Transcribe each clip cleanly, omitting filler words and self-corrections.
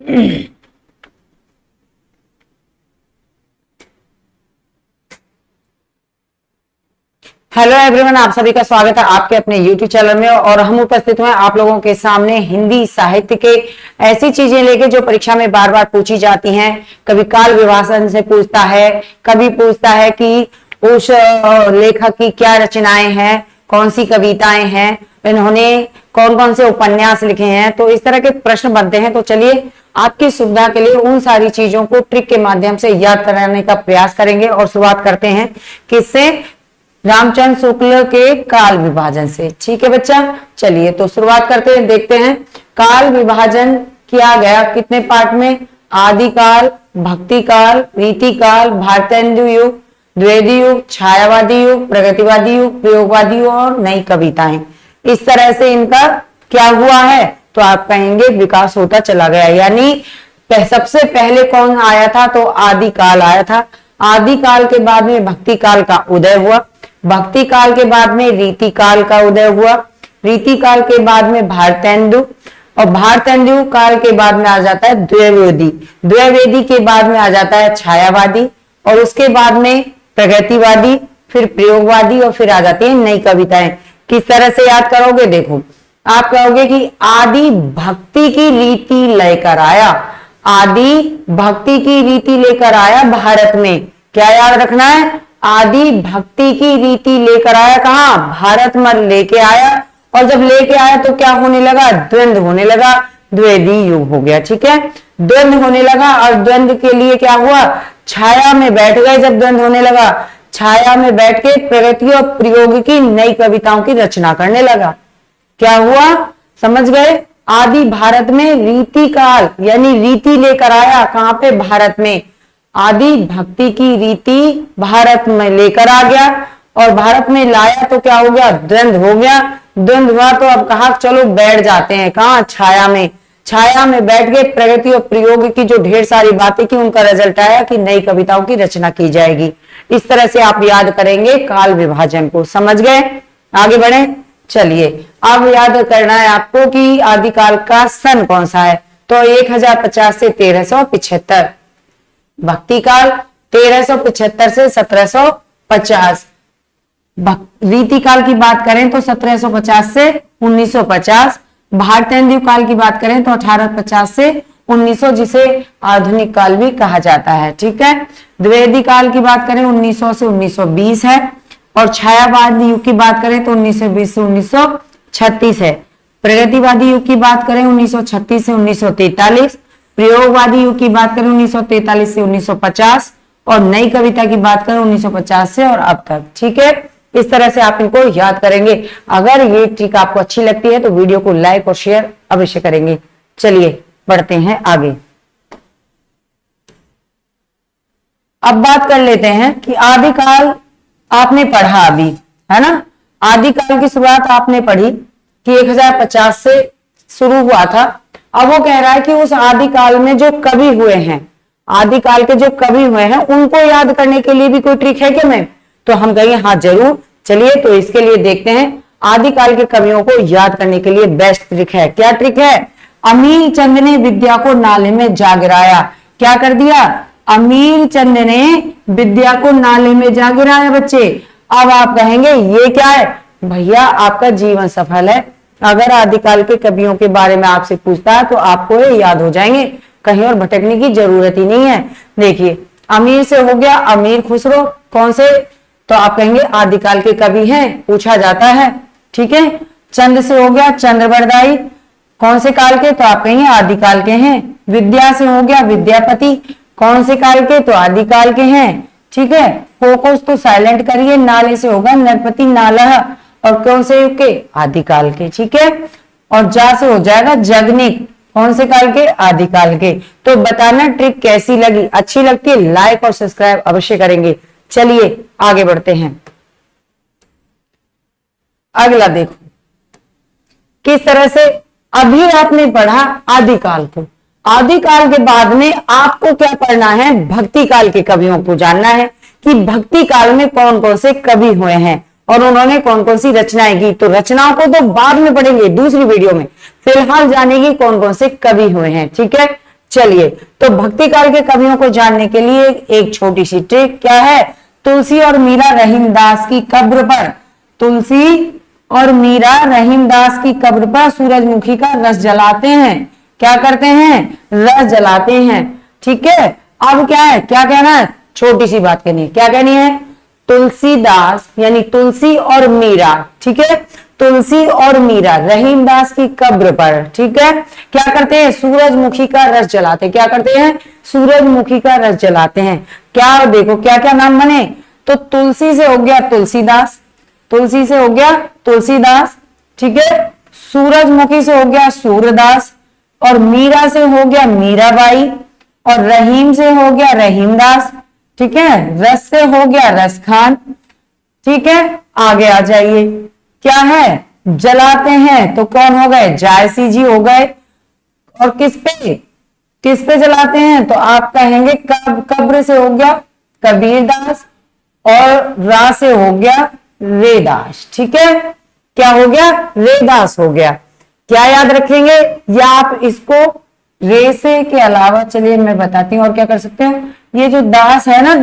Hello everyone, आप सभी का स्वागत है आपके अपने YouTube चैनल में। और हम उपस्थित हुए आप लोगों के सामने हिंदी साहित्य के ऐसी चीजें लेके जो परीक्षा में बार बार पूछी जाती हैं। कभी काल विभाजन से पूछता है, कभी पूछता है कि उस लेखक की क्या रचनाएं हैं, कौन सी कविताएं हैं, इन्होंने कौन कौन से उपन्यास लिखे हैं। तो इस तरह के प्रश्न बनते हैं। तो चलिए आपकी सुविधा के लिए उन सारी चीजों को ट्रिक के माध्यम से याद कराने का प्रयास करेंगे। और शुरुआत करते हैं किससे? रामचंद्र शुक्ल के काल विभाजन से। ठीक है बच्चा, चलिए तो शुरुआत करते हैं। देखते हैं काल विभाजन किया गया कितने पार्ट में? आदिकाल, भक्ति काल, रीति काल, भारतेंदु युग, द्विवेदी युग, छायावादी युग, प्रगतिवादी युग, प्रयोगवादी युग और नई कविताएं। इस तरह से इनका क्या हुआ है? तो आप कहेंगे विकास होता चला गया। यानी सबसे पहले कौन आया था? तो आदिकाल आया था। आदिकाल के बाद में भक्ति काल का उदय हुआ, भक्ति काल के बाद में रीति काल का उदय हुआ, रीति काल के बाद में भारतेंदु, और भारतेंदु काल के बाद में आ जाता है द्विवेदी, द्विवेदी के बाद में आ जाता है छायावादी, और उसके बाद में प्रगतिवादी, फिर प्रयोगवादी, और फिर आ जाती है नई कविताएं। किस तरह से याद करोगे? देखो, आप कहोगे कि आदि भक्ति की रीति लेकर आया, आदि भक्ति की रीति लेकर आया भारत में। क्या याद रखना है? आदि भक्ति की रीति लेकर आया। कहां? भारत में लेके आया। और जब लेके आया तो क्या होने लगा? द्वंद्व होने लगा, द्विवेदी युग हो गया। ठीक है, द्वंद्व होने लगा। और द्वंद्व के लिए क्या हुआ? छाया में बैठ गए। जब द्वंद्व होने लगा, छाया में बैठ के प्रगति और प्रयोग की नई कविताओं की रचना करने लगा। क्या हुआ? समझ गए? आदि भारत में रीति काल यानी रीति लेकर आया। कहां पे? भारत में। आदि भक्ति की रीति भारत में लेकर आ गया, और भारत में लाया तो क्या हो गया? द्वंद्व हो गया। द्वंद्व हुआ तो अब कहा चलो बैठ जाते हैं। कहां? छाया में। छाया में बैठ गए। प्रगति और प्रयोग की जो ढेर सारी बातें की, उनका रिजल्ट आया कि नई कविताओं की रचना की जाएगी। इस तरह से आप याद करेंगे काल विभाजन को। समझ गए? आगे बढ़े। चलिए अब याद करना है आपको कि आदिकाल का सन कौन सा है। तो 1050 से 1375, भक्ति काल 1375 से 1750, रीति काल की बात करें तो 1750 से 1950, भारतेंदु काल की बात करें तो 1850 से 1900, जिसे आधुनिक काल भी कहा जाता है। ठीक है, द्विवेदी काल की बात करें 1900 से 1920 है, और छायावादी युग की बात करें तो 1920 से 1936 है। प्रगतिवादी युग की बात करें 1936 से 1943, प्रयोगवादी युग की बात करें 1943 से 1950, और नई कविता की बात करें 1950 से और अब तक। ठीक है, इस तरह से आप इनको याद करेंगे। अगर ये ट्रिक आपको अच्छी लगती है तो वीडियो को लाइक और शेयर अवश्य करेंगे। चलिए बढ़ते हैं आगे। अब बात कर लेते हैं कि आदिकाल आपने पढ़ा अभी, है ना? आदिकाल की शुरुआत आपने पढ़ी कि 1050 से शुरू हुआ था। अब वो कह रहा है कि उस आदिकाल में जो कवि हुए हैं, आदिकाल के जो कवि हुए हैं, उनको याद करने के लिए भी कोई ट्रिक है क्या? मैं तो हम कहेंगे हाँ जरूर। चलिए तो इसके लिए देखते हैं आदिकाल के कवियों को याद करने के लिए बेस्ट ट्रिक है। क्या ट्रिक है? अमीर चंद ने विद्या को नाले में जा गिराया। क्या कर दिया? अमीर चंद ने विद्या को नाले में जा गिराया। बच्चे अब आप कहेंगे ये क्या है? भैया आपका जीवन सफल है। अगर आदिकाल के कवियों के बारे में आपसे पूछता है तो आपको ये याद हो जाएंगे, कहीं और भटकने की जरूरत ही नहीं है। देखिए, अमीर से हो गया अमीर खुसरो। कौन से? तो आप कहेंगे आदिकाल के कवि हैं, पूछा जाता है। ठीक है, चंद से हो गया चंद्रवरदाई। कौन से काल के? तो आप कहेंगे आदिकाल के हैं। विद्या से हो गया विद्यापति। कौन से काल के? तो आदिकाल के हैं। ठीक है, फोकस तो साइलेंट करिए। नाले से होगा नरपति नालह, और कौन से युग के? आदिकाल के। ठीक है, और जा से हो जाएगा जगनिक। कौन से काल के? आदिकाल के। तो बताना ट्रिक कैसी लगी? अच्छी लगती है लाइक और सब्सक्राइब अवश्य करेंगे। चलिए आगे बढ़ते हैं। अगला देखो किस तरह से अभी आपने पढ़ा आदिकाल को। आदिकाल के बाद में आपको क्या पढ़ना है? भक्ति काल के कवियों को जानना है कि भक्ति काल में कौन कौन से कवि हुए हैं और उन्होंने कौन कौन सी रचनाएं की। तो रचनाओं को तो बाद में पढ़ेंगे दूसरी वीडियो में, फिलहाल जानेंगे कौन कौन से कवि हुए हैं। ठीक है, चलिए, तो भक्ति काल के कवियों को जानने के लिए एक छोटी सी ट्रिक क्या है। तुलसी और मीरा रहीमदास की कब्र पर, तुलसी और मीरा रहीमदास की कब्र पर सूरजमुखी का रस जलाते हैं। क्या करते हैं? रस जलाते हैं। ठीक है, अब क्या है, क्या कहना है, छोटी सी बात कहनी है। क्या कहनी है? तुलसीदास यानी तुलसी और मीरा, ठीक है, तुलसी और मीरा रहीमदास की कब्र पर, ठीक है, क्या करते हैं? सूरजमुखी का रस जलाते हैं। क्या करते हैं? सूरजमुखी का रस जलाते हैं। क्या देखो क्या क्या नाम बने, तो तुलसी से हो गया तुलसीदास, तुलसी से हो गया तुलसीदास, ठीक है, सूरजमुखी से हो गया सूरदास, और मीरा से हो गया मीराबाई, और रहीम से हो गया रहीमदास, ठीक है, रस से हो गया रस खान। ठीक है, आगे आ जाइए, क्या है? जलाते हैं तो कौन हो गए? जायसी जी हो गए। और किस पे जलाते हैं? तो आप कहेंगे कब्र से हो गया कबीरदास, और रा से हो गया रेदास। ठीक है, क्या हो गया? रेदास हो गया। क्या याद रखेंगे? या आप इसको रे से के अलावा, चलिए मैं बताती हूँ और क्या कर सकते हो, ये जो दास है ना,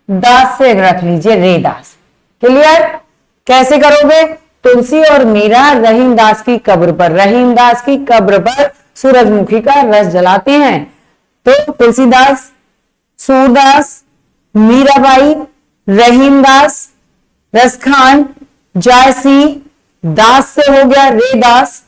दास से रख लीजिए रेदास। क्लियर? कैसे करोगे? तुलसी और मीरा रहीमदास की कब्र पर, रहीमदास की कब्र पर सूरजमुखी का रस जलाते हैं। तो तुलसीदास, सूरदास, मीराबाई, रहीमदास, रसखान, जायसी, दास से हो गया रेदास,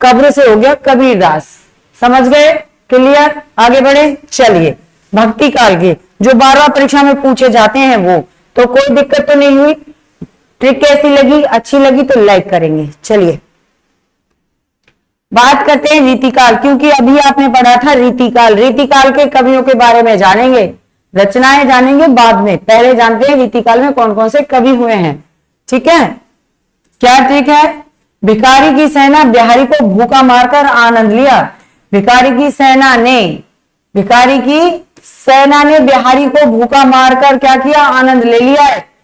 कब्र से हो गया कबीरदास। समझ गए? क्लियर? आगे बढ़े। चलिए, भक्ति काल के जो 12 परीक्षा में पूछे जाते हैं वो, तो कोई दिक्कत तो नहीं हुई। ट्रिक कैसी लगी? अच्छी लगी तो लाइक करेंगे। चलिए बात करते हैं रीतिकाल, क्योंकि अभी आपने पढ़ा था रीतिकाल। रीतिकाल के कवियों के बारे में जानेंगे, रचनाएं जानेंगे बाद में। पहले जानते हैं रीतिकाल में कौन कौन से कवि हुए हैं। ठीक है, क्या ट्रिक है? भिखारी की सेना बिहारी को भूखा मारकर आनंद लिया। भिखारी की सेना ने बिहारी को भूखा मारकर क्या किया? आनंद ले लिया है।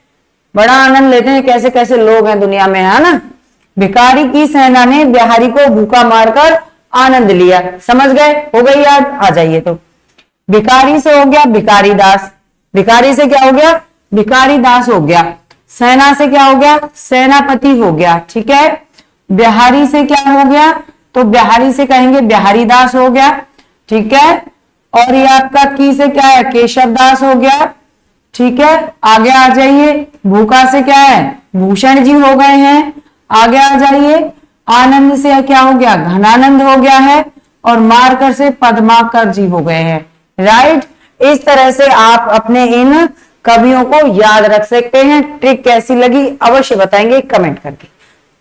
बड़ा आनंद लेते हैं, कैसे कैसे लोग हैं दुनिया में, है ना। भिखारी की सेना ने बिहारी को भूखा मारकर आनंद लिया। समझ गए? हो गई याद? आ जाइए। तो भिखारी से हो गया भिखारी दास, भिखारी से क्या हो गया? भिखारी दास हो गया। सेना से क्या हो गया? सेनापति हो गया। ठीक है, बिहारी से क्या हो गया? तो बिहारी से कहेंगे बिहारी दास हो गया। ठीक है, और ये आपका की से क्या है? केशव दास हो गया। ठीक है, आगे आ जाइए। भूखा से क्या है? भूषण जी हो गए हैं। आगे आ जाइए। आनंद से क्या हो गया? घनानंद हो गया है। और मारकर से पद्माकर जी हो गए हैं। राइट, इस तरह से आप अपने इन कवियों को याद रख सकते हैं। ट्रिक कैसी लगी अवश्य बताएंगे कमेंट करके।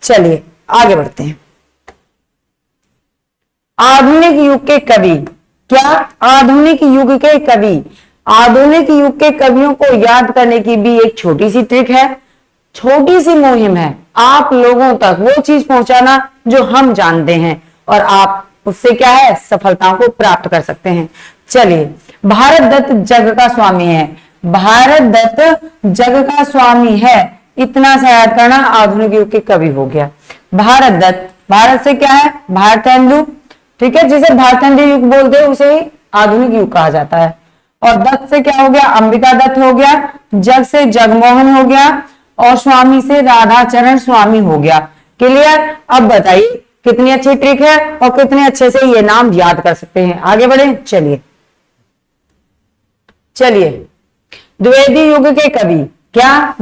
चलिए आगे बढ़ते हैं। आधुनिक युग के कवि, क्या? आधुनिक युग के कवि। आधुनिक युग के कवियों को याद करने की भी एक छोटी सी ट्रिक है, छोटी सी मुहिम है, आप लोगों तक वो चीज पहुंचाना जो हम जानते हैं, और आप उससे क्या है? सफलताओं को प्राप्त कर सकते हैं। चलिए, भारत दत्त जग का स्वामी है। भारत दत्त जग का स्वामी है, इतना सा याद करना। आधुनिक युग के कवि हो गया भारत दत्त। भारत से क्या है? भारतेंदु। ठीक है, जिसे भारतेंदु युग बोलते हैं उसे ही आधुनिक युग कहा जाता है। और दत्त से क्या हो गया? अंबिका दत्त हो गया। जग से जगमोहन हो गया, और स्वामी से राधाचरण स्वामी हो गया। क्लियर? अब बताइए कितनी अच्छी ट्रिक है और कितने अच्छे से ये नाम याद कर सकते हैं। आगे बढ़े। चलिए द्विवेदी युग के कवि, क्या?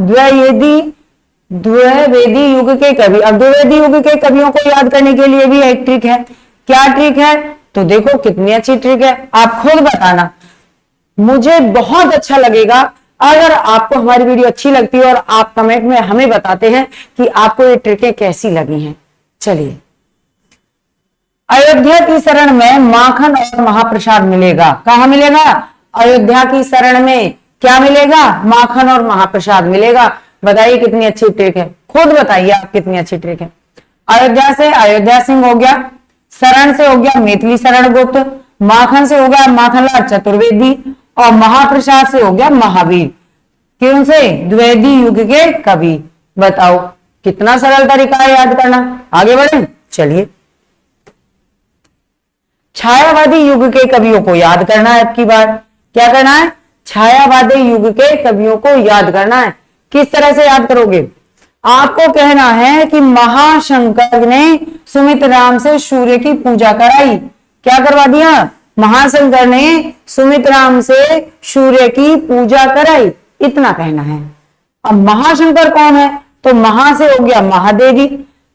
द्विवेदी युग के कवि। अब द्विवेदी युग के कवियों को याद करने के लिए भी एक ट्रिक है। क्या ट्रिक है? तो देखो कितनी अच्छी ट्रिक है, आप खुद बताना। मुझे बहुत अच्छा लगेगा अगर आपको हमारी वीडियो अच्छी लगती है और आप कमेंट में हमें बताते हैं कि आपको ये ट्रिकें कैसी लगी हैं। चलिए, अयोध्या की शरण में माखन और महाप्रसाद मिलेगा। कहां मिलेगा? अयोध्या की शरण में क्या मिलेगा? माखन और महाप्रसाद मिलेगा। बताइए कितनी अच्छी ट्रिक है, खुद बताइए आप कितनी अच्छी ट्रिक है। अयोध्या से अयोध्या सिंह हो गया, शरण से हो गया मैथिली शरण गुप्त, माखन से हो गया माखनलाल चतुर्वेदी, और महाप्रसाद से हो गया महावीर। क्यों से? द्विवेदी युग के कवि। बताओ कितना सरल तरीका है याद करना। आगे बढ़े। छायावादी युग के कवियों को याद करना है। अब की बार क्या करना है? छायावादी युग के कवियों को याद करना है। किस तरह से याद करोगे? आपको कहना है कि महाशंकर ने सुमित्राम से सूर्य की पूजा कराई। क्या करवा दिया? महाशंकर ने सुमित्राम से सूर्य की पूजा कराई, इतना कहना है। अब महाशंकर कौन है? तो महा से हो गया महादेवी,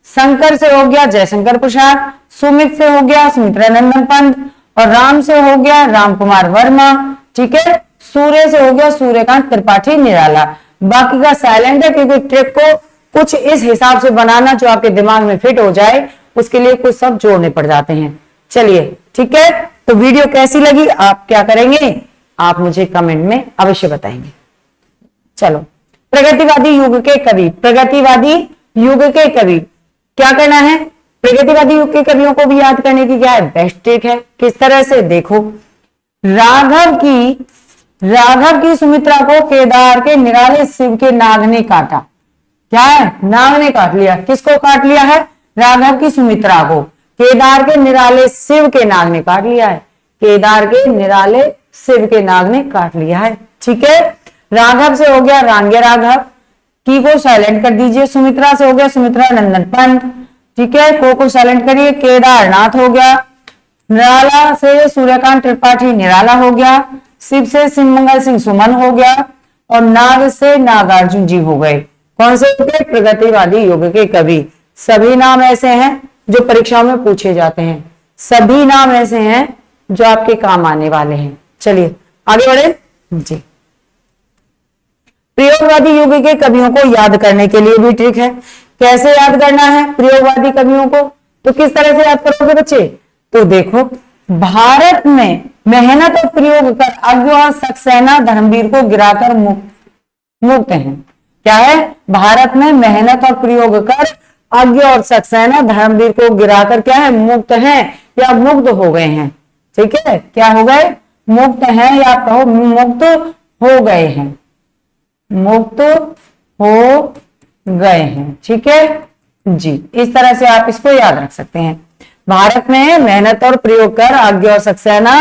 शंकर से हो गया जयशंकर प्रसाद, सुमित से हो गया सुमित्रानंदन पंत, और राम से हो गया राम कुमार वर्मा। ठीक है, सूर्य से हो गया सूर्यकांत त्रिपाठी निराला। बाकी का साइलेंट है, क्योंकि ट्रिक को कुछ इस हिसाब से बनाना जो आपके दिमाग में फिट हो जाए, उसके लिए कुछ सब जोड़ने पड़ जाते हैं। चलिए ठीक है, तो वीडियो कैसी लगी आप क्या करेंगे? आप मुझे कमेंट में अवश्य बताएंगे। चलो, प्रगतिवादी युग के कवि, प्रगतिवादी युग के कवि क्या करना है? प्रगतिवादी युग के कवियों को भी याद करने की क्या है? बेस्ट ट्रिक है। किस तरह से? देखो, राघव की सुमित्रा को केदार के निराले शिव के नाग ने काटा। क्या है? नाग ने काट लिया। किसको काट लिया है? राघव की सुमित्रा को केदार के निराले शिव के नाग ने काट लिया है। केदार के निराले शिव के नाग ने काट लिया है। ठीक है, राघव से हो गया रांगे राघव, की को साइलेंट कर दीजिए। सुमित्रा से हो गया सुमित्रा नंदन पंत। ठीक है, को साइलेंट करिए। केदारनाथ हो गया। निराला से सूर्यकांत त्रिपाठी निराला हो गया। शिव से सिंहमंगल सिंह सुमन हो गया, और नाग से नागार्जुन जी हो गए। कौन से? प्रगतिवादी युग के कवि। सभी नाम ऐसे हैं जो परीक्षाओं में पूछे जाते हैं, सभी नाम ऐसे हैं जो आपके काम आने वाले हैं। चलिए आगे बढ़े जी। प्रयोगवादी युग के कवियों को याद करने के लिए भी ट्रिक है। कैसे याद करना है प्रयोगवादी कवियों को? तो किस तरह से याद करोगे बच्चे? तो देखो, भारत में मेहनत और प्रयोग कर अज्ञ और सक्सेना धर्मवीर को गिराकर मुक्त हैं। क्या है? भारत में मेहनत और प्रयोग कर अज्ञ और सक्सेना धर्मवीर को गिराकर क्या है? मुक्त हैं या मुक्त हो गए हैं। ठीक है, क्या हो गए? मुक्त हैं, या कहो मुक्त हो गए हैं, मुक्त हो गए हैं। ठीक है जी, इस तरह से आप इसको याद रख सकते हैं। भारत में मेहनत और प्रयोग कर अज्ञ और सक्सेना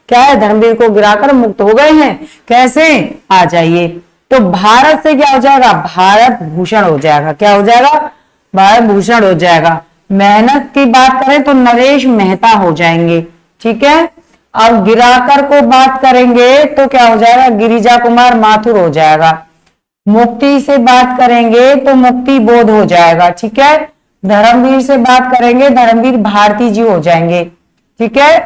क्या है? धर्मवीर को गिराकर मुक्त हो गए हैं। कैसे? आ जाइए। तो भारत से क्या हो जाएगा? भारत भूषण हो जाएगा। क्या हो जाएगा? भारत भूषण हो जाएगा। मेहनत की बात करें तो नरेश मेहता हो जाएंगे। ठीक है, अब गिराकर को बात करेंगे तो क्या हो जाएगा? गिरिजा कुमार माथुर हो जाएगा। मुक्ति से बात करेंगे तो मुक्ति बोध हो जाएगा। ठीक है, धर्मवीर से बात करेंगे धर्मवीर भारती जी हो जाएंगे। ठीक है,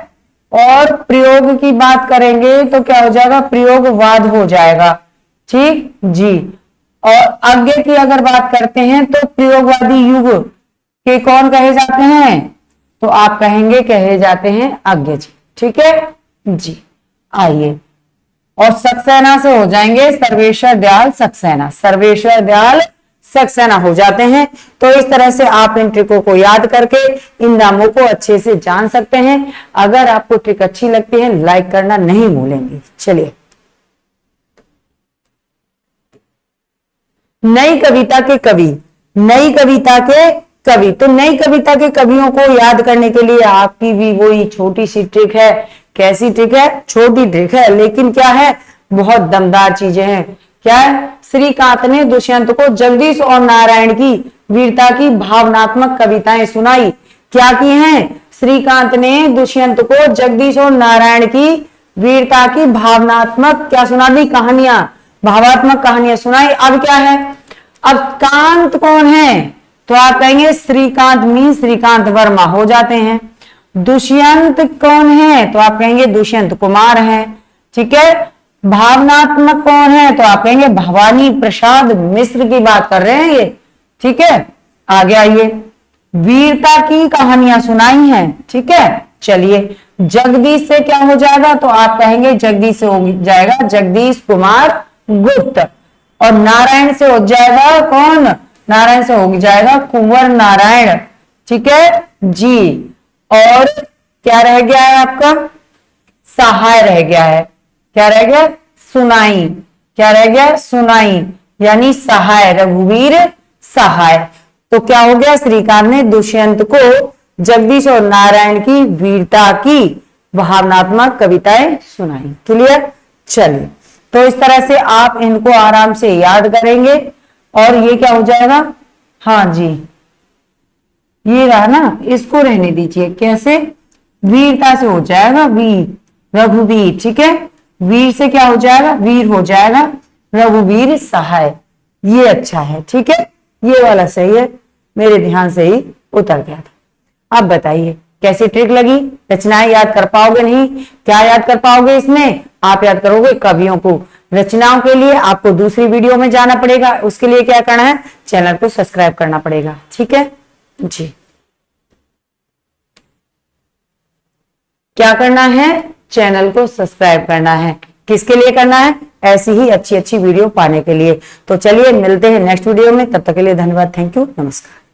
और प्रयोग की बात करेंगे तो क्या हो जाएगा? प्रयोगवाद हो जाएगा। ठीक जी, और अज्ञ की अगर बात करते हैं तो प्रयोगवादी युग के कौन कहे जाते हैं? तो आप कहेंगे कहे जाते हैं अज्ञ जी। ठीक है जी, आइए, और सक्सेना से हो जाएंगे सर्वेश्वर दयाल सक्सेना। सर्वेश्वर दयाल सक्सेना हो जाते हैं। तो इस तरह से आप इन ट्रिकों को याद करके इन नामों को अच्छे से जान सकते हैं। अगर आपको ट्रिक अच्छी लगती है लाइक करना नहीं भूलेंगे। चलिए, नई कविता के कवि, नई कविता के कवि। तो नई कविता के कवियों को याद करने के लिए आपकी भी वही छोटी सी ट्रिक है। कैसी ट्रिक है? छोटी ट्रिक है, लेकिन क्या है? बहुत दमदार चीजें हैं। क्या है? श्रीकांत ने दुष्यंत को जगदीश और नारायण की वीरता की भावनात्मक कविताएं सुनाई। क्या की हैं? श्रीकांत ने दुष्यंत को जगदीश और नारायण की वीरता की भावनात्मक क्या सुना दी? कहानियां, भावात्मक कहानियां सुनाई। अब क्या है? अब कांत कौन है? तो आप कहेंगे श्रीकांत मीन श्रीकांत वर्मा हो जाते हैं। दुष्यंत कौन है? तो आप कहेंगे दुष्यंत कुमार है। ठीक है, भावनात्मक कौन है? तो आप कहेंगे भवानी प्रसाद मिश्र की बात कर रहे हैं ये। ठीक है, आगे आइए, वीरता की कहानियां सुनाई हैं। ठीक है, चलिए, जगदीश से क्या हो जाएगा? तो आप कहेंगे जगदीश से हो जाएगा जगदीश कुमार गुप्त, और नारायण से हो जाएगा कौन? नारायण से हो जाएगा कुंवर नारायण। ठीक है जी, और क्या रह गया है आपका? सहाय रह गया है। क्या रह गया? सुनाई। क्या रह गया? सुनाई, यानी सहाय, रघुवीर सहाय। तो क्या हो गया? श्रीकांत ने दुष्यंत को जगदीश और नारायण की वीरता की भावनात्मक कविताएं सुनाई। क्लियर? चलिए, तो इस तरह से आप इनको आराम से याद करेंगे और ये क्या हो जाएगा, हाँ जी, ये रहा ना, इसको रहने दीजिए। कैसे? वीरता से हो जाएगा वीर, रघुवीर। ठीक है, वीर से क्या हो जाएगा, वीर हो जाएगा रघुवीर सहाय। ये अच्छा है। ठीक है, ये वाला सही है, मेरे ध्यान से ही उतर गया था। अब बताइए कैसी ट्रिक लगी? रचनाएं याद कर पाओगे? नहीं, क्या याद कर पाओगे इसमें? आप याद करोगे कवियों को। रचनाओं के लिए आपको दूसरी वीडियो में जाना पड़ेगा। उसके लिए क्या करना है, चैनल को सब्सक्राइब करना पड़ेगा। ठीक है जी, क्या करना है, चैनल को सब्सक्राइब करना है। किसके लिए करना है? ऐसी ही अच्छी अच्छी वीडियो पाने के लिए। तो चलिए मिलते हैं नेक्स्ट वीडियो में, तब तक के लिए धन्यवाद, थैंक यू, नमस्कार।